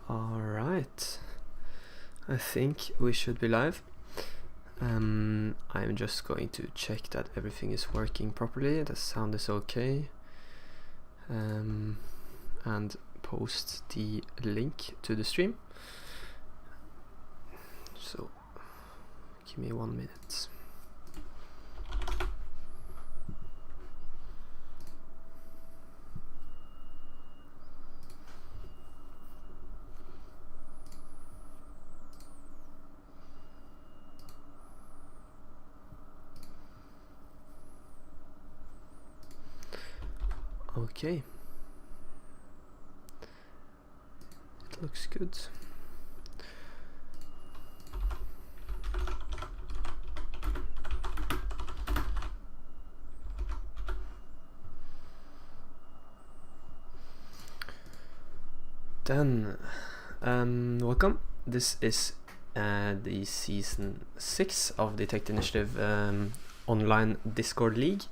Alright, I think we should be live. I'm just going to check that everything is working properly, the sound is okay, and post the link to the stream. So give me 1 minute. Okay, it looks good. Then, welcome. This is the season 6 of the Tech Initiative online Discord League.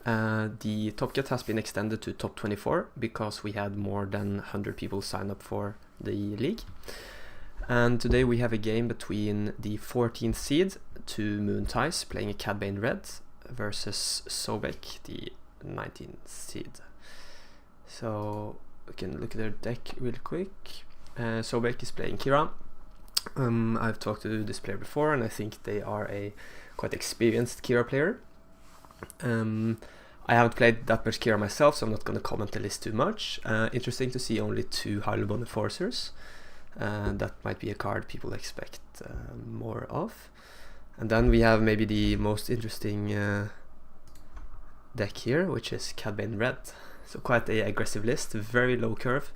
The top cut has been extended to top 24 because we had more than 100 people sign up for the league. And today we have a game between the 14th seed, 2 Moon Ties, playing a CadBane red, versus Sobek, the 19th seed. So we can look at their deck real quick. Sobek is playing Qira. I've talked to this player before, and I think they are a quite experienced Qira player. I haven't played that much Qira myself, so I'm not going to comment the list too much. Interesting to see only 2 highly bond enforcers. That might be a card people expect more of. And then we have maybe the most interesting deck here, which is CadBane red. So quite a aggressive list, very low curve,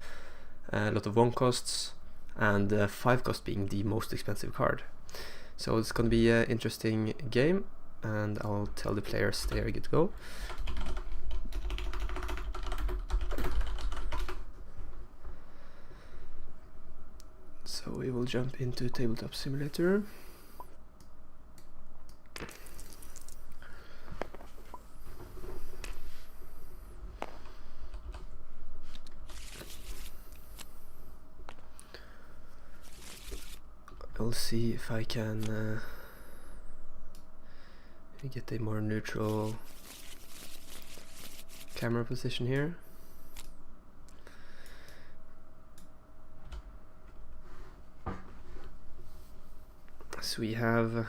a lot of 1 costs, and 5 cost being the most expensive card. So it's going to be an interesting game, and I'll tell the players they are good to go. So we will jump into Tabletop Simulator. I'll see if I can get a more neutral camera position here. So we have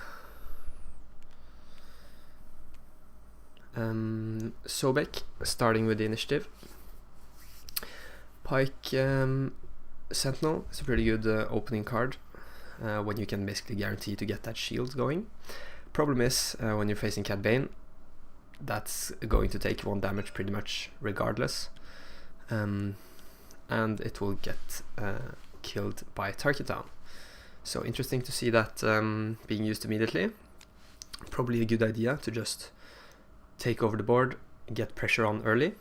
Sobek starting with the initiative. Pike Sentinel is a pretty good opening card when you can basically guarantee to get that shield going. Problem is when you're facing CadBane, that's going to take 1 damage pretty much regardless, and it will get killed by Tarkintown. So interesting to see that being used immediately. Probably a good idea to just take over the board, get pressure on early.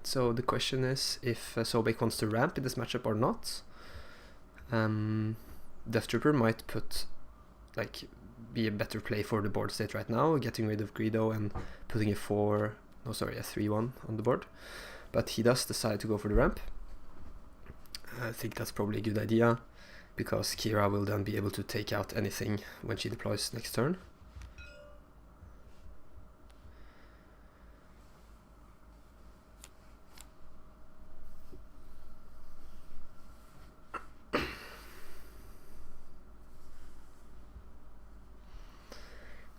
So the question is if Sobek wants to ramp in this matchup or not. Death Trooper might be a better play for the board state right now, getting rid of Greedo and putting a 3-1 on the board. But he does decide to go for the ramp. I think that's probably a good idea, because Qira will then be able to take out anything when she deploys next turn.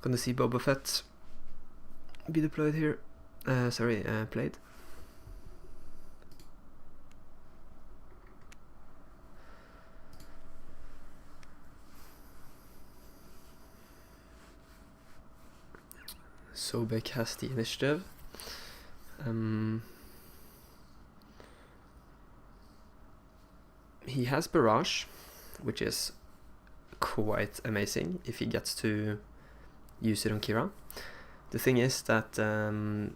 Gonna see Boba Fett be deployed here. Played. Sobek has the initiative. He has Barrage, which is quite amazing if he gets to use it on Qira. The thing is that 2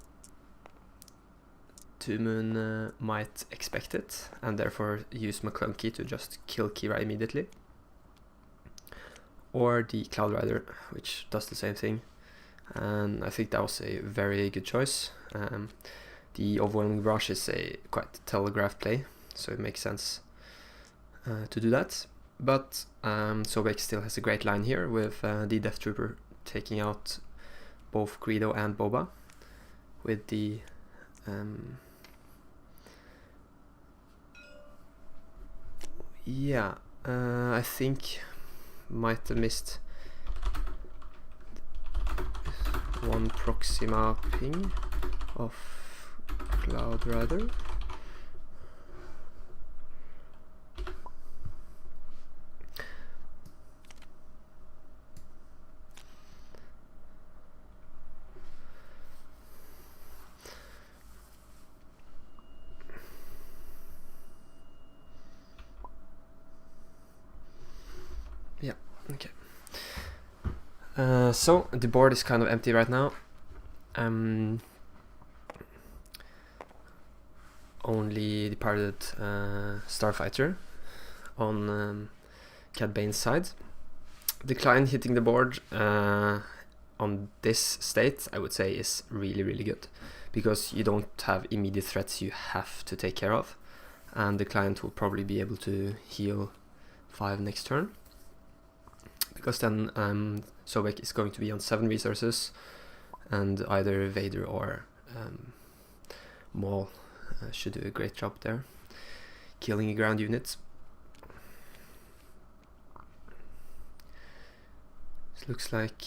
Moon might expect it and therefore use McClunky to just kill Qira immediately. Or the Cloud Rider, which does the same thing. And I think that was a very good choice. The overwhelming barrage is a quite telegraphed play, so it makes sense to do that. But Sobek still has a great line here with the Death Trooper taking out both Greedo and Boba with the I think might have missed one Proxima ping of Cloud Rider. Yeah, okay. So the board is kind of empty right now. Only departed Starfighter on CadBane's side. The client hitting the board on this state, I would say, is really, really good, because you don't have immediate threats you have to take care of, and the client will probably be able to heal 5 next turn, because then Sobek is going to be on 7 resources, and either Vader or Maul should do a great job there, killing a ground unit. This looks like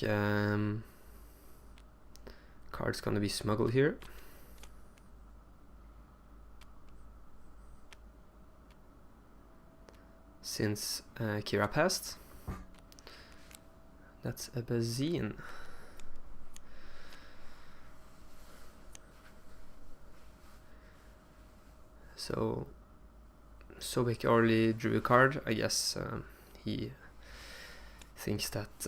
card's gonna be smuggled here. Since Qira passed. That's a Bazine. So Sobek already drew a card. I guess he thinks that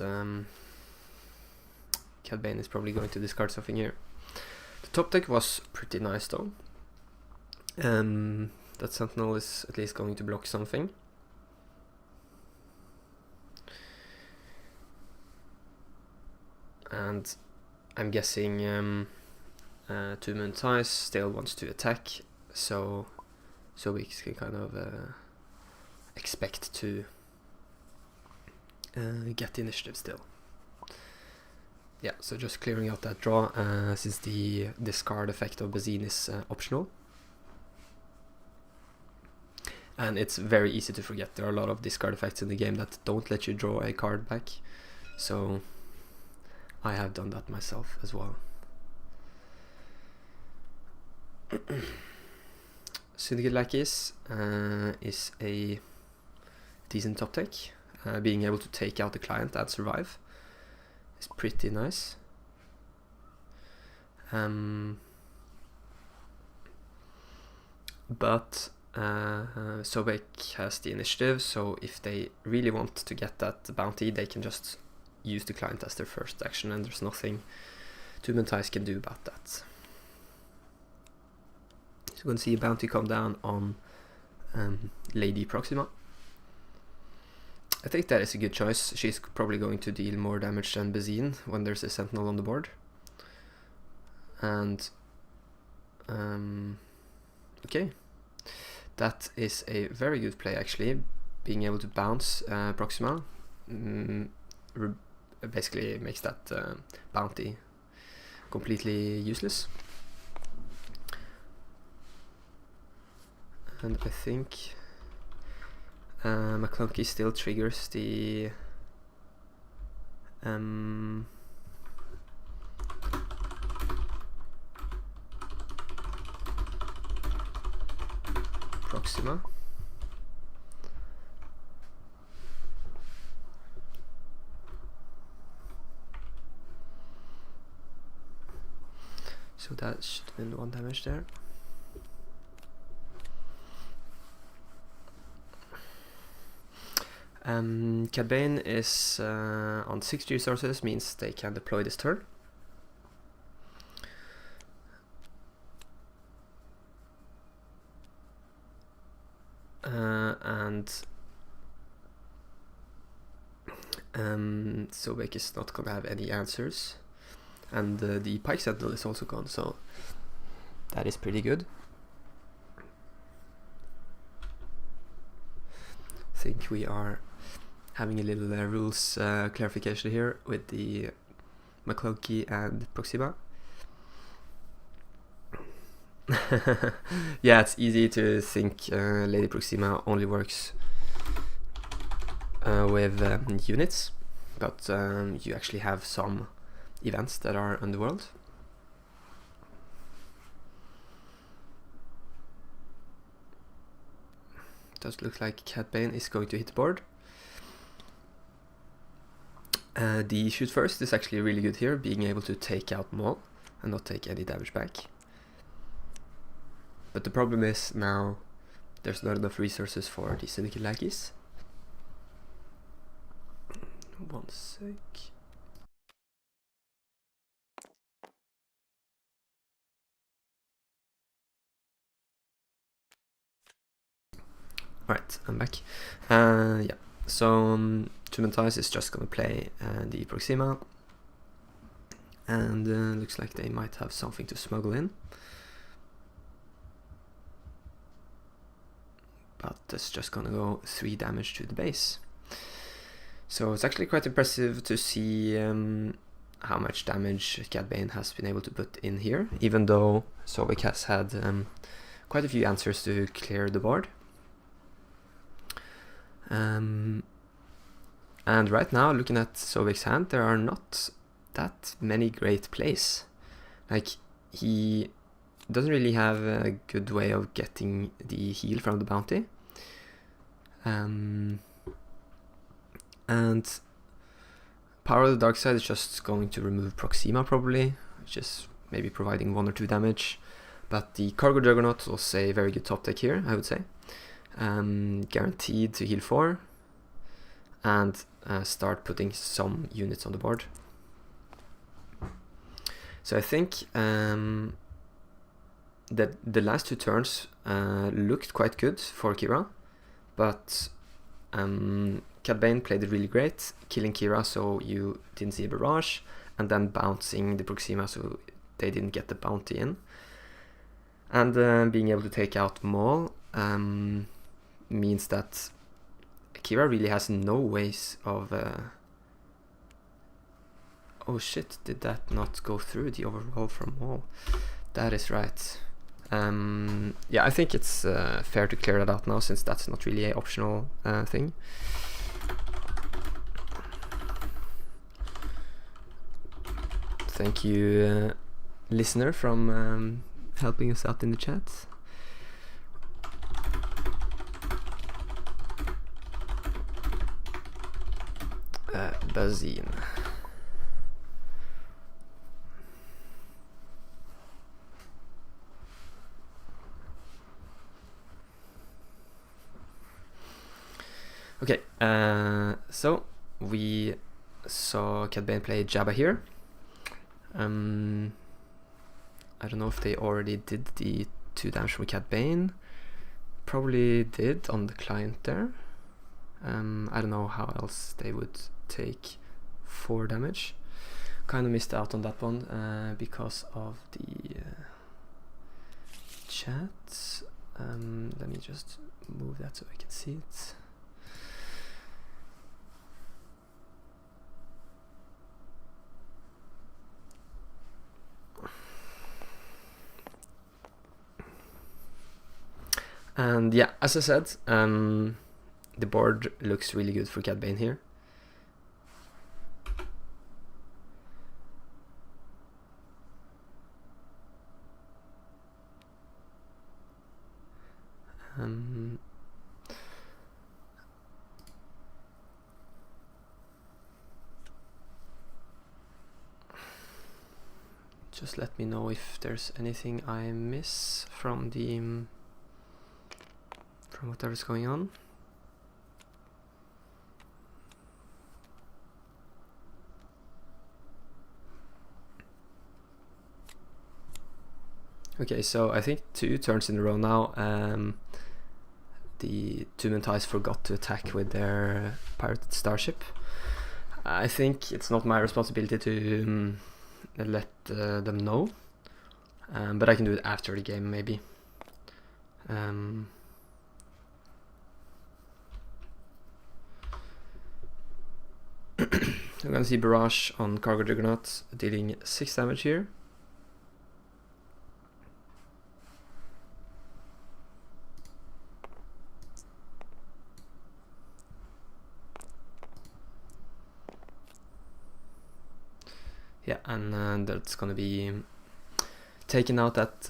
CadBane is probably going to discard something here. The top deck was pretty nice though. That Sentinel is at least going to block something. And I'm guessing Two Moon Ties still wants to attack, so we can kind of expect to get the initiative still. Yeah, so just clearing out that draw, since the discard effect of Bazine is optional. And it's very easy to forget. There are a lot of discard effects in the game that don't let you draw a card back, so I have done that myself as well. Syndicate Lackeys is a decent top deck. Being able to take out the client and survive is pretty nice. But Sobek has the initiative, so if they really want to get that bounty, they can just use the client as their first action, and there's nothing Two Moon Ties can do about that. So we're going to see a bounty come down on Lady Proxima. I think that is a good choice. She's probably going to deal more damage than Bazine when there's a Sentinel on the board. And okay, that is a very good play actually. Being able to bounce Proxima basically makes that bounty completely useless. And I think McClunky still triggers the Proxima. So that should have been 1 damage there. CadBane is on 6 resources, means they can deploy this turn. And Sobek is not gonna have any answers, and the Pike Sentinel is also gone, so That is pretty good. I think we are having a little rules clarification here with the McCloakey and Proxima. Yeah, it's easy to think Lady Proxima only works with units, but you actually have some events that are underworld. Does look like CadBane is going to hit the board. The shoot first is actually really good here, being able to take out Maul and not take any damage back. But the problem is now there's not enough resources for the Syndicate lackeys. One sec. Alright, I'm back. Yeah, so Tumentais is just gonna play the Proxima, and looks like they might have something to smuggle in. But that's just gonna go 3 damage to the base. So it's actually quite impressive to see how much damage CadBane has been able to put in here, even though Sobek has had quite a few answers to clear the board. And right now, looking at Sobek's hand, there are not that many great plays. Like, he doesn't really have a good way of getting the heal from the bounty. And Power of the Dark Side is just going to remove Proxima probably, which is maybe providing 1 or 2 damage. But the Cargo Juggernaut was a very good top deck here, I would say. Guaranteed to heal 4 and start putting some units on the board. So I think that the last 2 turns looked quite good for Qira, but CadBane played it really great, killing Qira so you didn't see a barrage, and then bouncing the Proxima so they didn't get the bounty in. And being able to take out Maul means that Qira really has no ways of... Oh shit, did that not go through the overroll from Maul? That is right. Yeah, I think it's fair to clear that out now, since that's not really an optional thing. Thank you, listener, from helping us out in the chat. Bazine. Okay, so we saw CadBane play Jabba here. I don't know if they already did the 2 damage from CadBane. Probably did on the client there. I don't know how else they would take 4 damage. Kind of missed out on that one because of the chat. Let me just move that so I can see it. And yeah, as I said, the board looks really good for CadBane here. Just let me know if there's anything I miss from the from whatever's going on. Okay, so I think 2 turns in a row now. The Tumentais forgot to attack with their pirated starship. I think it's not my responsibility to let them know. but I can do it after the game maybe. We're gonna see Barrage on Cargo Juggernaut dealing 6 damage here. Yeah, and that's gonna be taking out that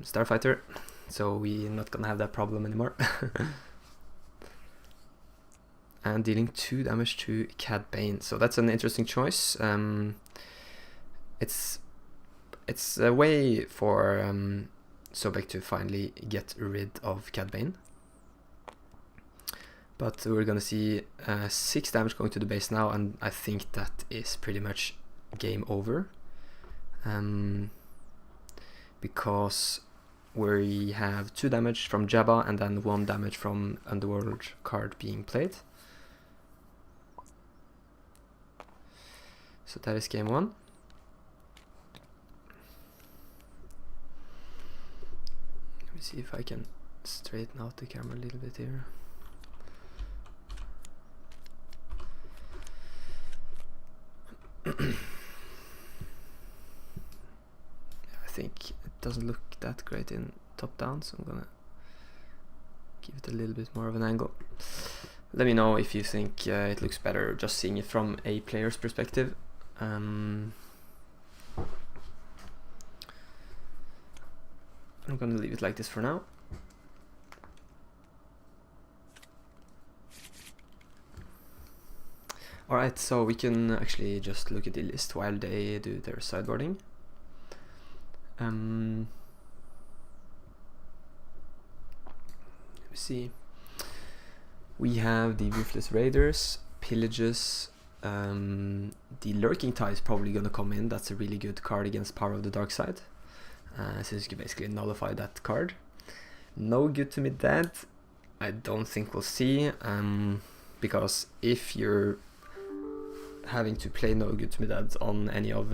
Starfighter, so we're not gonna have that problem anymore. And dealing 2 damage to CadBane, so that's an interesting choice. It's a way for Sobek to finally get rid of CadBane. But we're gonna see 6 damage going to the base now, and I think that is pretty much game over. Because we have 2 damage from Jabba and then 1 damage from Underworld card being played. So that is game 1. Let me see if I can straighten out the camera a little bit here. I think it doesn't look that great in top down, so I'm gonna give it a little bit more of an angle. Let me know if you think it looks better just seeing it from a player's perspective. I'm gonna leave it like this for now. Alright, so we can actually just look at the list while they do their sideboarding. Let me see. We have the Ruthless Raiders, Pillages. The Lurking Tide is probably gonna come in. That's a really good card against Power of the Dark Side. So you can basically nullify that card. No Good to Me Dead, I don't think we'll see. Because if you're having to play No Good to Me Dead on any of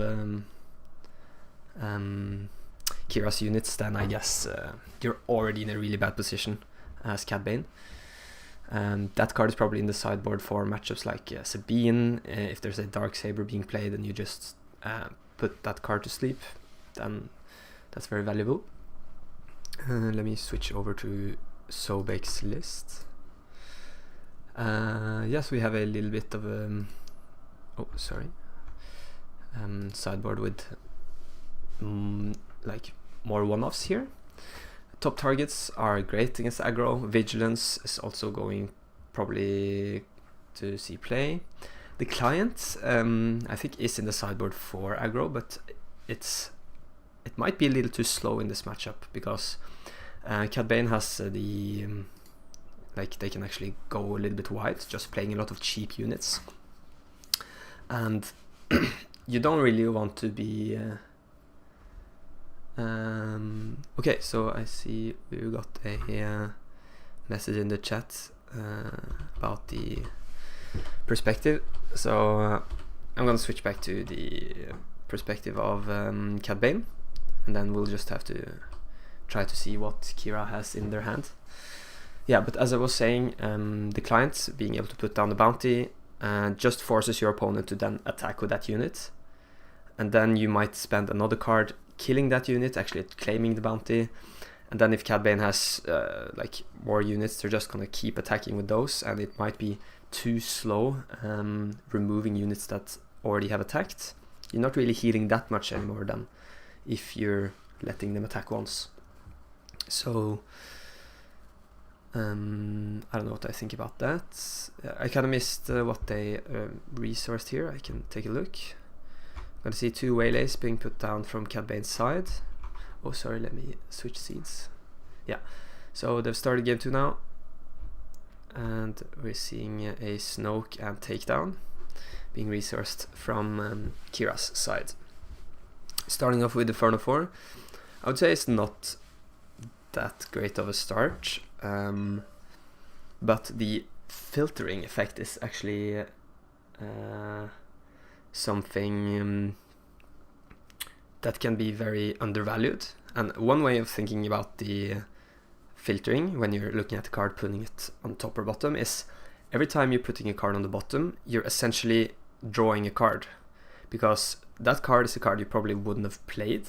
Qira's units, then I guess you're already in a really bad position as CadBane. That card is probably in the sideboard for matchups like Sabine. If there's a Dark Saber being played and you just put that card to sleep, then that's very valuable. Let me switch over to Sobek's list. Yes, we have a little bit of sideboard with like more one-offs here. Top targets are great against aggro. Vigilance is also going probably to see play. The Client I think is in the sideboard for aggro, but it might be a little too slow in this matchup because CadBane has like they can actually go a little bit wide, just playing a lot of cheap units, and you don't really want to be okay, so I see we got a message in the chat about the perspective, so I'm gonna switch back to the perspective of CadBane, and then we'll just have to try to see what Qira has in their hand. Yeah, but as I was saying, the Client being able to put down the bounty just forces your opponent to then attack with that unit, and then you might spend another card killing that unit, actually claiming the bounty, and then if CadBane has like more units, they're just gonna keep attacking with those, and it might be too slow removing units that already have attacked. You're not really healing that much anymore than if you're letting them attack once. So I don't know what I think about that. I kind of missed what they resourced here. I can take a look. I'm gonna see 2 Waylays being put down from CadBane's side. Oh, sorry, let me switch scenes. Yeah, so they've started game 2 now, and we're seeing a Snoke and Takedown being resourced from Qira's side. Starting off with Inferno 4, I would say it's not that great of a start, but the filtering effect is actually something that can be very undervalued. And one way of thinking about the filtering when you're looking at the card, putting it on top or bottom, is every time you're putting a card on the bottom, you're essentially drawing a card, because that card is a card you probably wouldn't have played,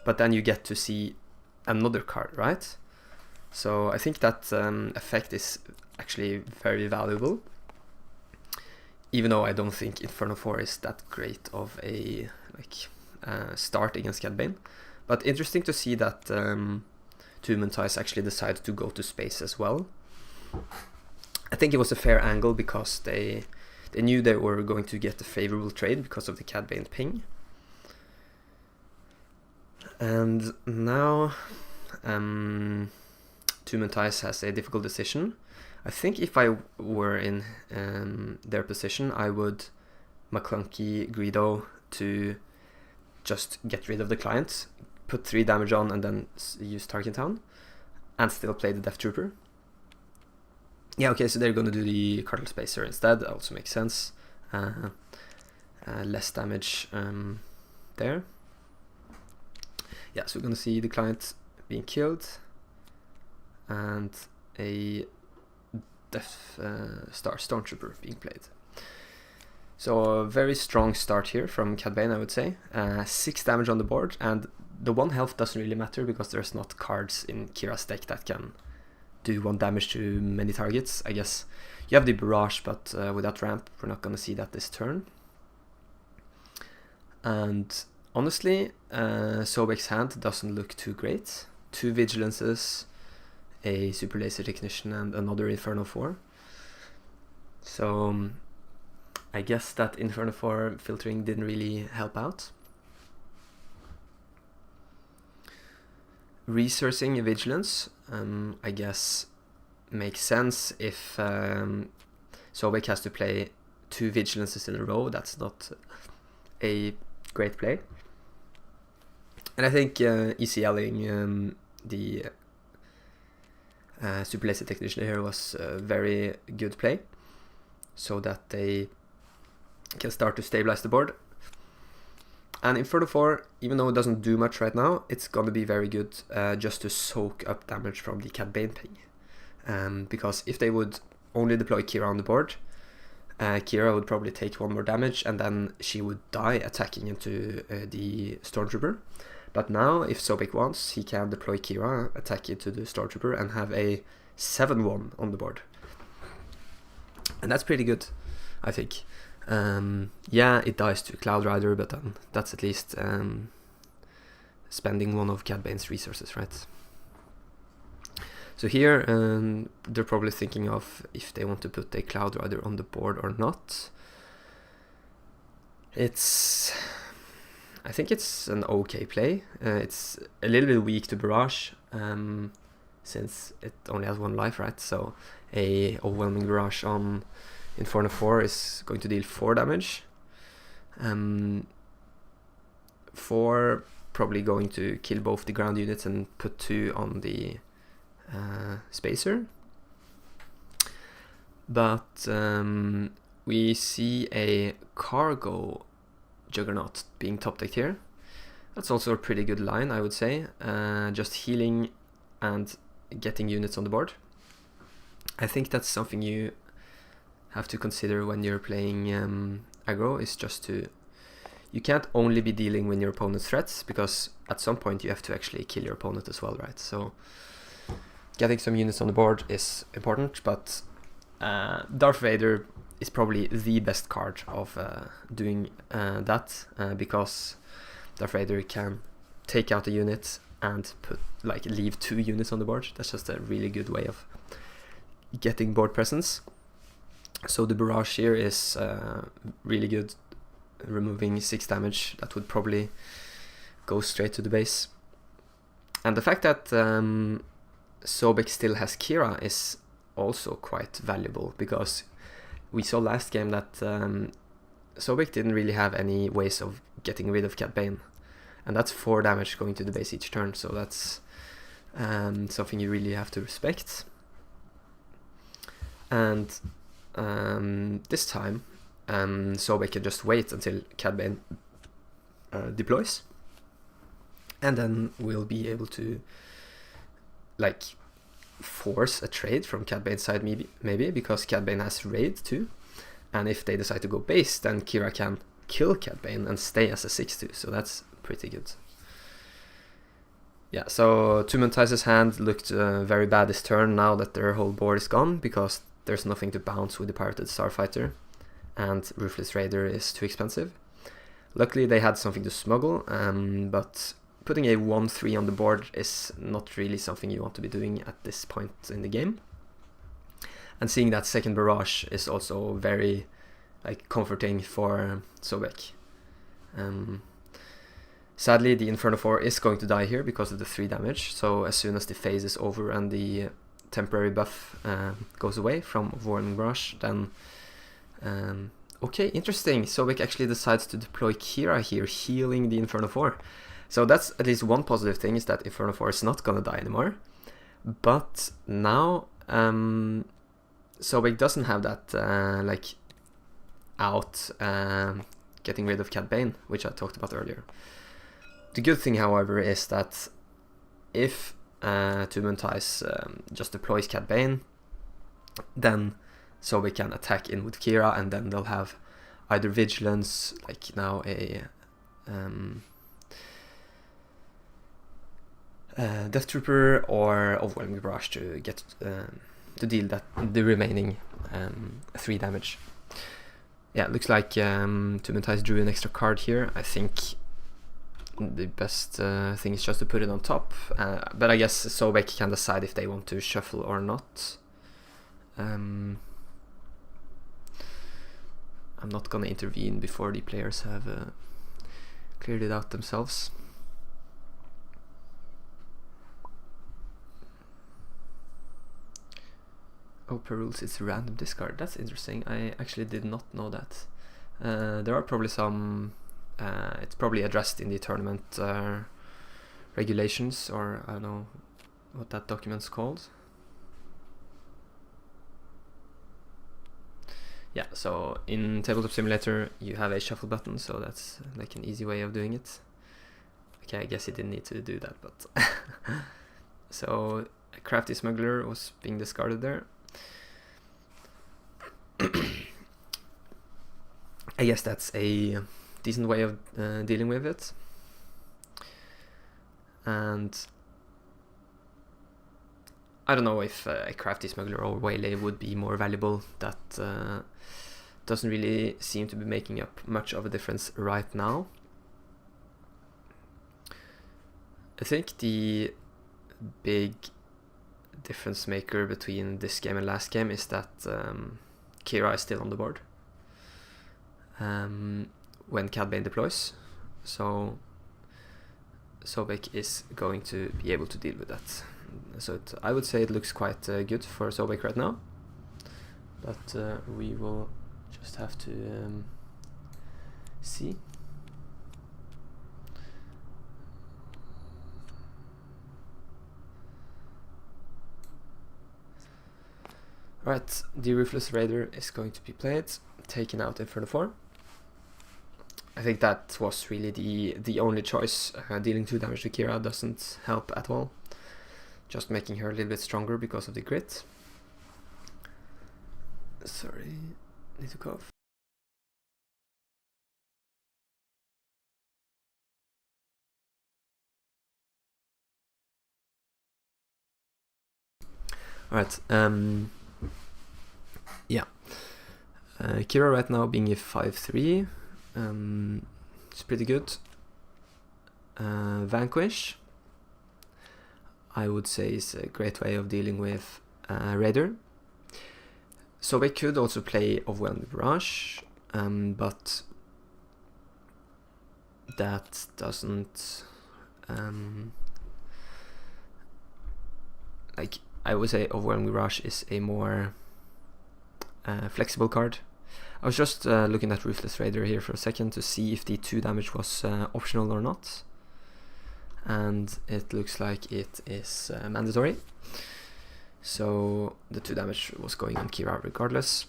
but then you get to see another card, right? So I think that effect is actually very valuable, even though I don't think Inferno 4 is that great of a start against CadBane. But interesting to see that Tumentais actually decided to go to space as well. I think it was a fair angle because they knew they were going to get a favorable trade because of the CadBane ping. And now Tumentais has a difficult decision. I think if I were in their position, I would McClunky Greedo to just get rid of the client, put 3 damage on, and then use Tarkintown, and still play the Death Trooper. Yeah, okay, so they're going to do the Cartel Spacer instead. That also makes sense. Less damage there. Yeah, so we're going to see the client being killed, and a Death Star Stormtrooper being played. So a very strong start here from CadBane, I would say. 6 damage on the board, and the 1 health doesn't really matter because there's not cards in Qira's deck that can do 1 damage to many targets. I guess you have the Barrage, but without ramp, we're not going to see that this turn. And honestly, Sobek's hand doesn't look too great. 2 Vigilances, a Super Laser Technician, and another Inferno 4. So I guess that Inferno 4 filtering didn't really help out. Resourcing a Vigilance, I guess, makes sense if Sobek has to play 2 Vigilances in a row. That's not a great play. And I think ECLing the Super Laser Technician here was a very good play, so that they can start to stabilize the board. And Inferno 4, even though it doesn't do much right now, it's going to be very good just to soak up damage from the CadBane ping. Because if they would only deploy Qira on the board, Qira would probably take 1 more damage, and then she would die attacking into the Stormtrooper. But now, if Sobek wants, he can deploy Qira, attack into the Stormtrooper, and have a 7-1 on the board. And that's pretty good, I think. Yeah, it dies to Cloud Rider, but then that's at least spending 1 of CadBane's resources, right? So here, they're probably thinking of if they want to put a Cloud Rider on the board or not. I think it's an okay play. It's a little bit weak to Barrage, since it only has 1 life, right? So a overwhelming Barrage on Inferno 4 is going to deal 4 damage. 4 probably going to kill both the ground units and put 2 on the Spacer. But we see a Cargo Juggernaut being top decked here. That's also a pretty good line, I would say. Just healing and getting units on the board. I think that's something you have to consider when you're playing aggro, is just to... You can't only be dealing with your opponent's threats, because at some point you have to actually kill your opponent as well, right? So getting some units on the board is important, but Darth Vader is probably the best card of doing that, because Darth Vader can take out a unit and leave 2 units on the board. That's just a really good way of getting board presence. So the Barrage here is really good, removing 6 damage. That would probably go straight to the base. And the fact that Sobek still has Qira is also quite valuable, because we saw last game that Sobek didn't really have any ways of getting rid of CadBane, and that's 4 damage going to the base each turn, so that's something you really have to respect. And this time Sobek can just wait until CadBane deploys, And then we'll be able to like force a trade from CadBane's side, maybe because CadBane has raid too. And if they decide to go base, then Qira can kill CadBane and stay as a 6-2, so that's pretty good. Yeah, so Tumentice's hand looked very bad this turn now that their whole board is gone, because there's nothing to bounce with the Pirated Starfighter, and Ruthless Raider is too expensive. Luckily they had something to smuggle, but putting a 1-3 on the board is not really something you want to be doing at this point in the game. And seeing that second barrage is also very like comforting for Sobek. Sadly, the Inferno 4 is going to die here because of the 3 damage, so as soon as the phase is over and the temporary buff goes away from Overwhelming Barrage, then... okay, interesting. Sobek actually decides to deploy Qira here, healing the Inferno 4. So that's at least one positive thing, is that Inferno 4 is not gonna die anymore. But now Sobek doesn't have that like out getting rid of CadBane, which I talked about earlier. The good thing, however, is that if Tumentice just deploys CadBane, then Sobek can attack in with Qira, and then they'll have either Vigilance, like now a Death Trooper, or Overwhelming Barrage to get to deal the remaining 3 damage. Yeah, it looks like Tumentice drew an extra card here. I think the best thing is just to put it on top, but I guess Sobek can decide if they want to shuffle or not. I'm not gonna intervene before the players have cleared it out themselves. Oh, per rules it's random discard. That's interesting. I actually did not know that. There are probably some... it's probably addressed in the tournament regulations, or I don't know what that document's called. Yeah, so in Tabletop Simulator you have a shuffle button, so that's like an easy way of doing it. Okay, I guess you didn't need to do that, but... So, a Crafty Smuggler was being discarded there. I guess that's a decent way of dealing with it. And I don't know if a Crafty Smuggler or Waylay would be more valuable. That doesn't really seem to be making up much of a difference right now. I think the big difference maker between this game and last game is that Qira is still on the board when CadBane deploys, so Sobek is going to be able to deal with that. So I would say it looks quite good for Sobek right now, but we will just have to see. Right, the Ruthless Raider is going to be played, taking out Inferno 4. I think that was really the only choice. Dealing 2 damage to Qira doesn't help at all, just making her a little bit stronger because of the crit. Sorry, need to cough. Alright, yeah. Qira right now being a 5-3, it's pretty good. Vanquish, I would say, is a great way of dealing with Raider. Sobek could also play Overwhelming Barrage, but that doesn't... like, I would say Overwhelming Barrage is a more flexible card. I was just looking at Ruthless Raider here for a second to see if the 2 damage was optional or not, and it looks like it is mandatory. So the 2 damage was going on Qira regardless.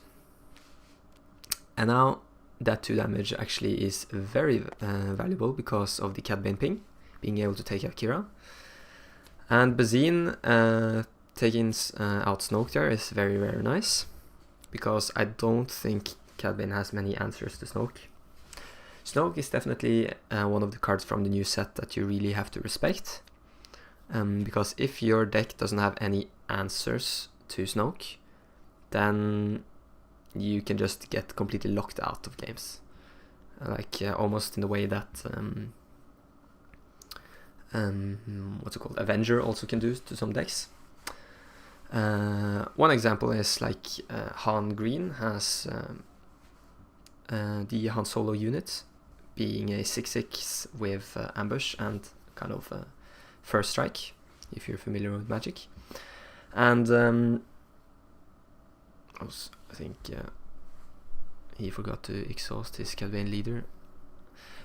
And now that 2 damage actually is very valuable because of the CadBane ping, being able to take out Qira. And Bazine taking out Snoke there is very, very nice, because I don't think CadBane has many answers to Snoke. Snoke is definitely one of the cards from the new set that you really have to respect, because if your deck doesn't have any answers to Snoke, then you can just get completely locked out of games, like almost in the way that what's it called, Avenger also can do to some decks. One example is like Han Green has the Han Solo unit being a 6/6 with ambush and kind of first strike, if you're familiar with Magic. And I think he forgot to exhaust his CadBane leader.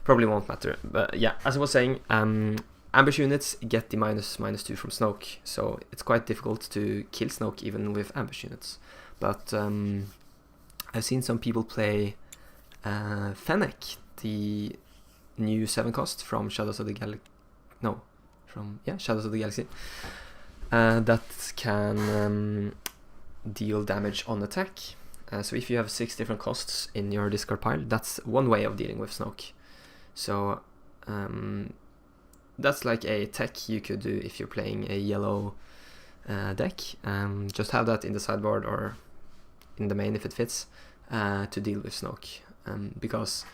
Probably won't matter, but yeah, as I was saying, ambush units get the -2 from Snoke, so it's quite difficult to kill Snoke even with ambush units. But I've seen some people play Fennec, the new 7-cost from Shadows of the Galaxy. No, Shadows of the Galaxy. That can deal damage on attack. So if you have 6 different costs in your discard pile, that's one way of dealing with Snoke. So that's like a tech you could do if you're playing a yellow deck. Just have that in the sideboard or in the main if it fits, to deal with Snoke. Because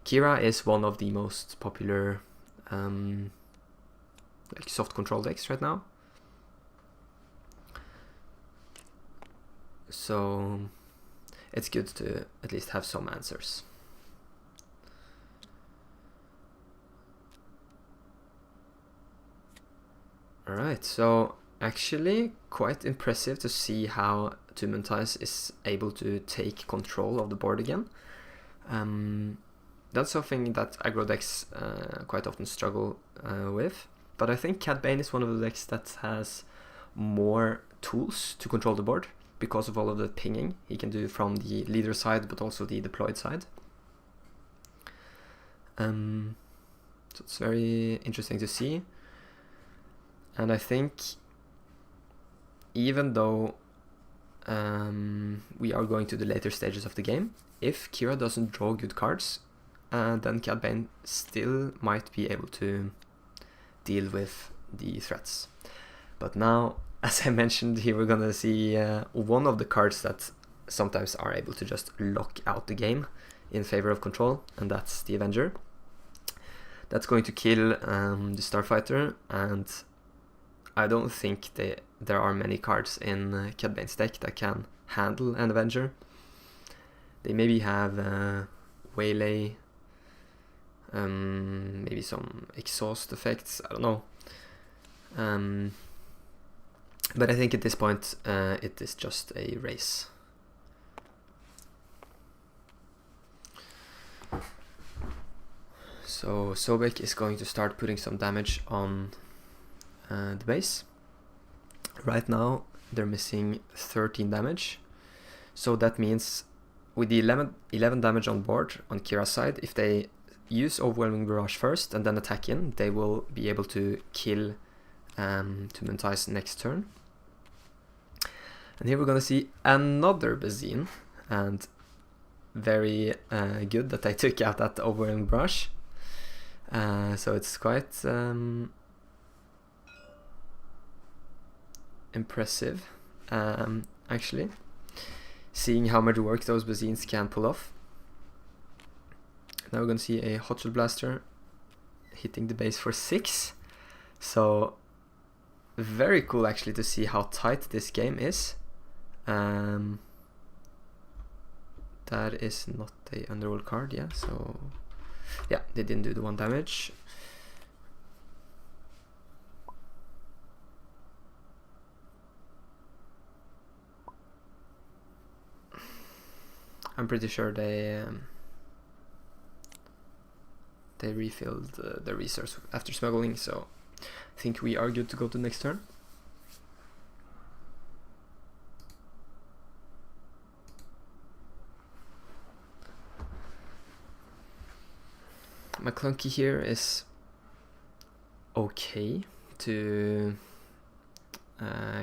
Qira is one of the most popular like soft control decks right now. So it's good to at least have some answers. Alright, so actually quite impressive to see how Tumultuous is able to take control of the board again. That's something that aggro decks quite often struggle with, but I think CadBane is one of the decks that has more tools to control the board because of all of the pinging he can do from the leader side, but also the deployed side. So it's very interesting to see. And I think even though we are going to the later stages of the game, if Qira doesn't draw good cards, then CadBane still might be able to deal with the threats. But now, as I mentioned, here we're gonna see one of the cards that sometimes are able to just lock out the game in favor of control, and that's the Avenger. That's going to kill the Starfighter, and I don't think there are many cards in CadBane's deck that can handle an Avenger. They maybe have Waylay, maybe some exhaust effects, I don't know. But I think at this point it is just a race. So Sobek is going to start putting some damage on the base. Right now they're missing 13 damage. So that means with the 11 damage on board on Qira's side, if they use Overwhelming Barrage first and then attack in, they will be able to kill Tumultuous next turn. And here we're gonna see another Bazine, and very good that I took out that Overwhelming Barrage. So it's quite impressive, actually, seeing how much work those Bazines can pull off. Now we're gonna see a Hotshot Blaster hitting the base for 6. So very cool actually to see how tight this game is. That is not a Underworld card, yeah, so yeah, they didn't do the 1 damage. I'm pretty sure they refilled the resource after smuggling, so I think we are good to go to the next turn. My clunky here is okay to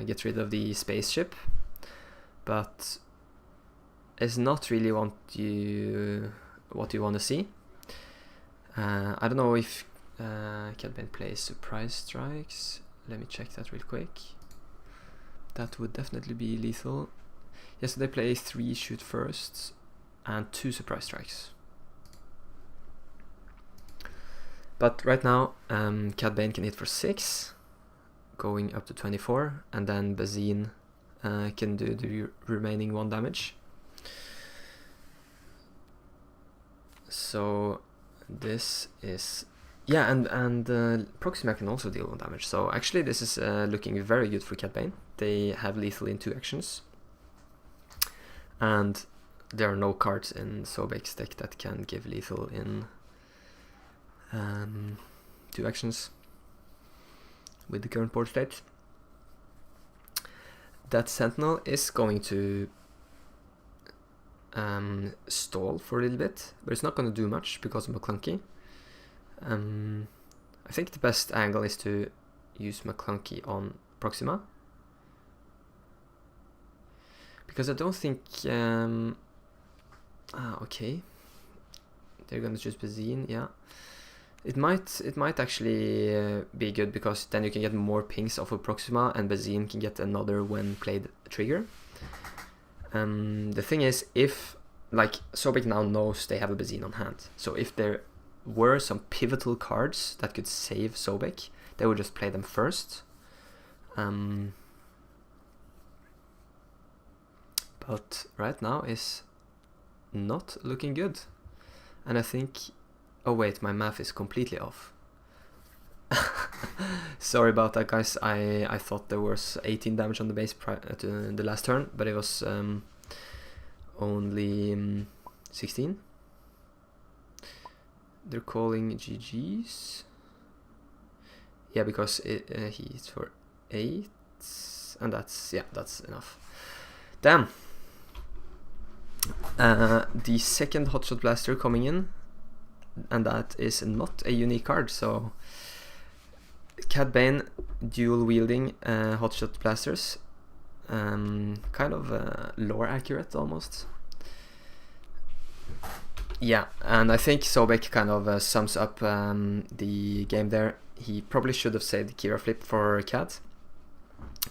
get rid of the spaceship, but it's not really what you want to see. I don't know if CadBane plays surprise strikes. Let me check that real quick. That would definitely be lethal. Yes, they play 3 shoot firsts and 2 surprise strikes. But right now, CadBane can hit for 6, going up to 24, and then Bazine can do the remaining 1 damage. So this is, yeah, and Proxima can also deal 1 damage. So actually this is looking very good for CadBane. They have lethal in 2 actions. And there are no cards in Sobek's deck that can give lethal in 2 actions with the current board state. That Sentinel is going to stall for a little bit, but it's not going to do much because of McClunky. I think the best angle is to use McClunky on Proxima, because I don't think okay, they're gonna choose Bazine. Yeah, it might actually be good, because then you can get more pings off of Proxima, and Bazine can get another when played trigger. The thing is, if, like, Sobek now knows they have a Bazine on hand, so if there were some pivotal cards that could save Sobek, they would just play them first. But right now is not looking good. And I think, oh wait, my math is completely off. Sorry about that, guys. I thought there was 18 damage on the base to the last turn, but it was only 16. They're calling GG's. Yeah, because he hits for 8, and that's, yeah, that's enough. Damn. The second Hotshot Blaster coming in, and that is not a unique card, so CadBane dual wielding Hotshot Blasters, kind of lore accurate almost. Yeah, and I think Sobek kind of sums up the game there. He probably should have saved the Qira flip for Cad.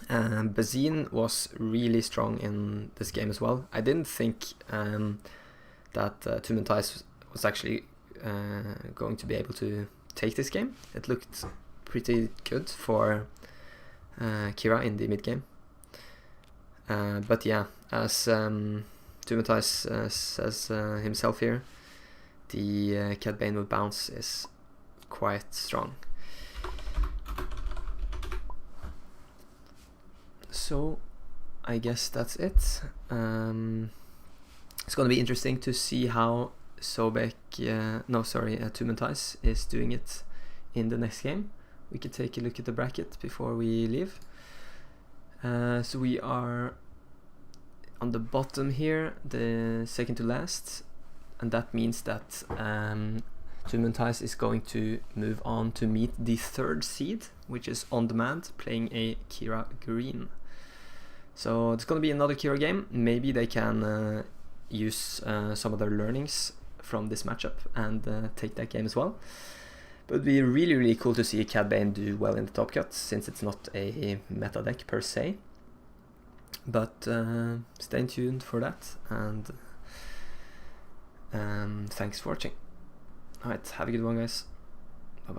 Bazine was really strong in this game as well. I didn't think that Tummentais was actually going to be able to take this game. It looked pretty good for Qira in the mid game. But yeah, as Tummentais says himself here, the CadBane with bounce is quite strong. So I guess that's it. It's going to be interesting to see how Sobek, Tummentais is doing it in the next game. We could take a look at the bracket before we leave. So we are on the bottom here, the second to last, and that means that Tummentais is going to move on to meet the 3rd seed, which is On Demand, playing a Qira green. So it's going to be another Qira game. Maybe they can use some of their learnings from this matchup and take that game as well. But it'd be really, really cool to see CadBane do well in the top cut, since it's not a meta deck per se. But stay tuned for that, and thanks for watching. Alright, have a good one, guys.